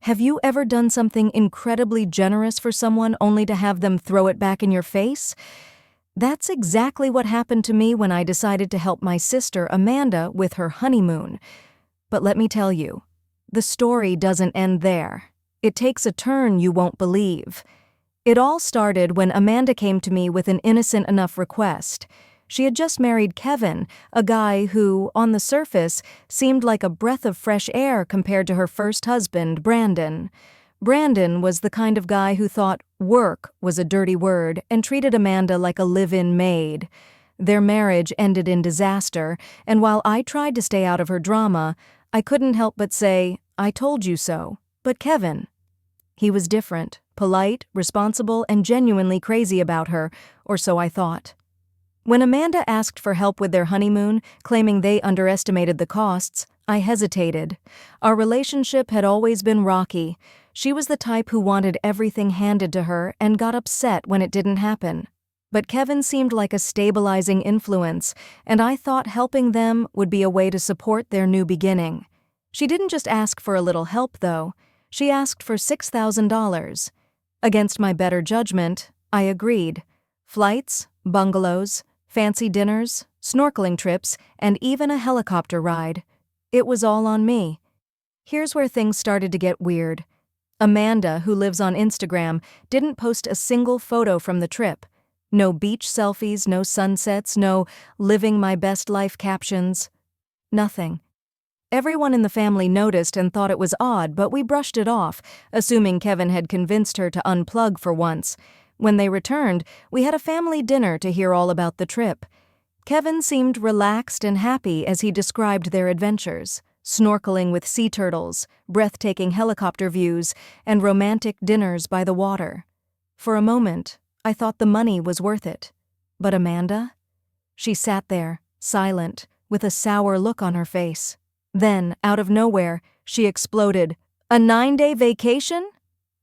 Have you ever done something incredibly generous for someone only to have them throw it back in your face? That's exactly what happened to me when I decided to help my sister Amanda with her honeymoon. But let me tell you, the story doesn't end there. It takes a turn you won't believe. It all started when Amanda came to me with an innocent enough request. She had just married Kevin, a guy who, on the surface, seemed like a breath of fresh air compared to her first husband, Brandon. Brandon was the kind of guy who thought work was a dirty word and treated Amanda like a live-in maid. Their marriage ended in disaster, and while I tried to stay out of her drama, I couldn't help but say, "I told you so." But Kevin, he was different, polite, responsible, and genuinely crazy about her, or so I thought. When Amanda asked for help with their honeymoon, claiming they underestimated the costs, I hesitated. Our relationship had always been rocky. She was the type who wanted everything handed to her and got upset when it didn't happen. But Kevin seemed like a stabilizing influence, and I thought helping them would be a way to support their new beginning. She didn't just ask for a little help, though. She asked for $6,000. Against my better judgment, I agreed. Flights, bungalows, fancy dinners, snorkeling trips, and even a helicopter ride. It was all on me. Here's where things started to get weird. Amanda, who lives on Instagram, didn't post a single photo from the trip. No beach selfies, no sunsets, no living my best life captions. Nothing. Everyone in the family noticed and thought it was odd, but we brushed it off, assuming Kevin had convinced her to unplug for once. When they returned, we had a family dinner to hear all about the trip. Kevin seemed relaxed and happy as he described their adventures, snorkeling with sea turtles, breathtaking helicopter views, and romantic dinners by the water. For a moment, I thought the money was worth it. But Amanda? She sat there, silent, with a sour look on her face. Then, out of nowhere, she exploded. "A 9-day vacation?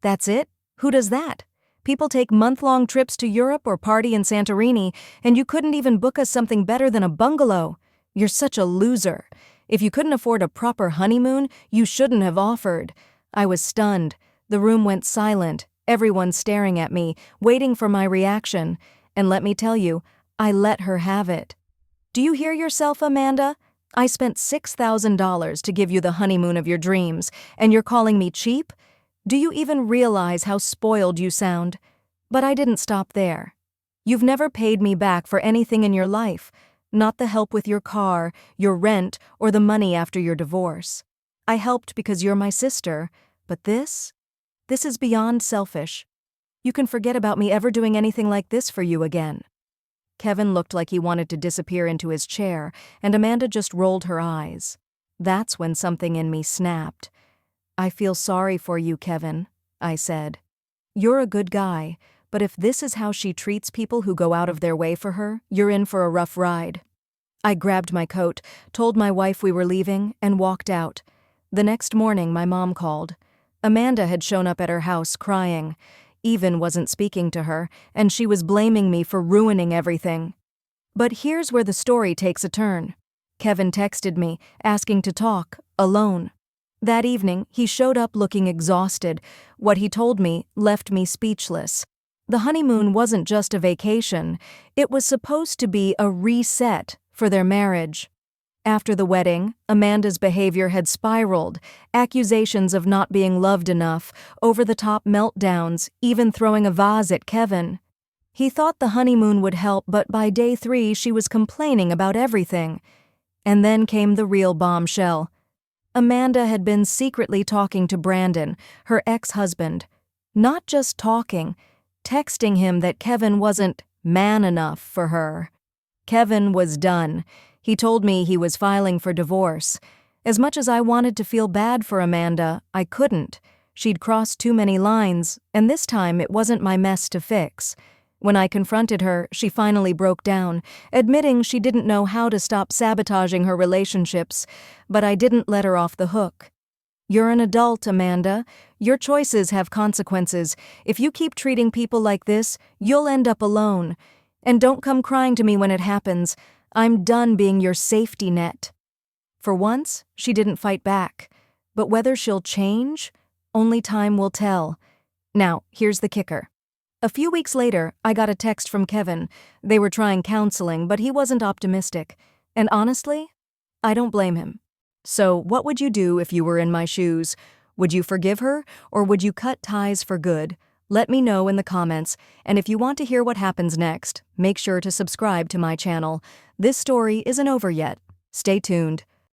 That's it? Who does that? People take month-long trips to Europe or party in Santorini, and you couldn't even book us something better than a bungalow. You're such a loser. If you couldn't afford a proper honeymoon, you shouldn't have offered." I was stunned. The room went silent, everyone staring at me, waiting for my reaction. And let me tell you, I let her have it. "Do you hear yourself, Amanda? I spent $6,000 to give you the honeymoon of your dreams, and you're calling me cheap? Do you even realize how spoiled you sound?" But I didn't stop there. "You've never paid me back for anything in your life, not the help with your car, your rent, or the money after your divorce. I helped because you're my sister, but this is beyond selfish. You can forget about me ever doing anything like this for you again." Kevin looked like he wanted to disappear into his chair, and Amanda just rolled her eyes. That's when something in me snapped. "I feel sorry for you, Kevin," I said. "You're a good guy, but if this is how she treats people who go out of their way for her, you're in for a rough ride." I grabbed my coat, told my wife we were leaving, and walked out. The next morning, my mom called. Amanda had shown up at her house crying. Even wasn't speaking to her, and she was blaming me for ruining everything. But here's where the story takes a turn. Kevin texted me, asking to talk, alone. That evening, he showed up looking exhausted. What he told me left me speechless. The honeymoon wasn't just a vacation. It was supposed to be a reset for their marriage. After the wedding, Amanda's behavior had spiraled, accusations of not being loved enough, over-the-top meltdowns, even throwing a vase at Kevin. He thought the honeymoon would help, but by day 3 she was complaining about everything. And then came the real bombshell. Amanda had been secretly talking to Brandon, her ex-husband. Not just talking, texting him that Kevin wasn't man enough for her. Kevin was done. He told me he was filing for divorce. As much as I wanted to feel bad for Amanda, I couldn't. She'd crossed too many lines, and this time it wasn't my mess to fix. When I confronted her, she finally broke down, admitting she didn't know how to stop sabotaging her relationships, but I didn't let her off the hook. "You're an adult, Amanda. Your choices have consequences. If you keep treating people like this, you'll end up alone. And don't come crying to me when it happens. I'm done being your safety net." For once, she didn't fight back. But whether she'll change? Only time will tell. Now, here's the kicker. A few weeks later, I got a text from Kevin. They were trying counseling, but he wasn't optimistic. And honestly, I don't blame him. So, what would you do if you were in my shoes? Would you forgive her, or would you cut ties for good? Let me know in the comments, and if you want to hear what happens next, make sure to subscribe to my channel. This story isn't over yet. Stay tuned.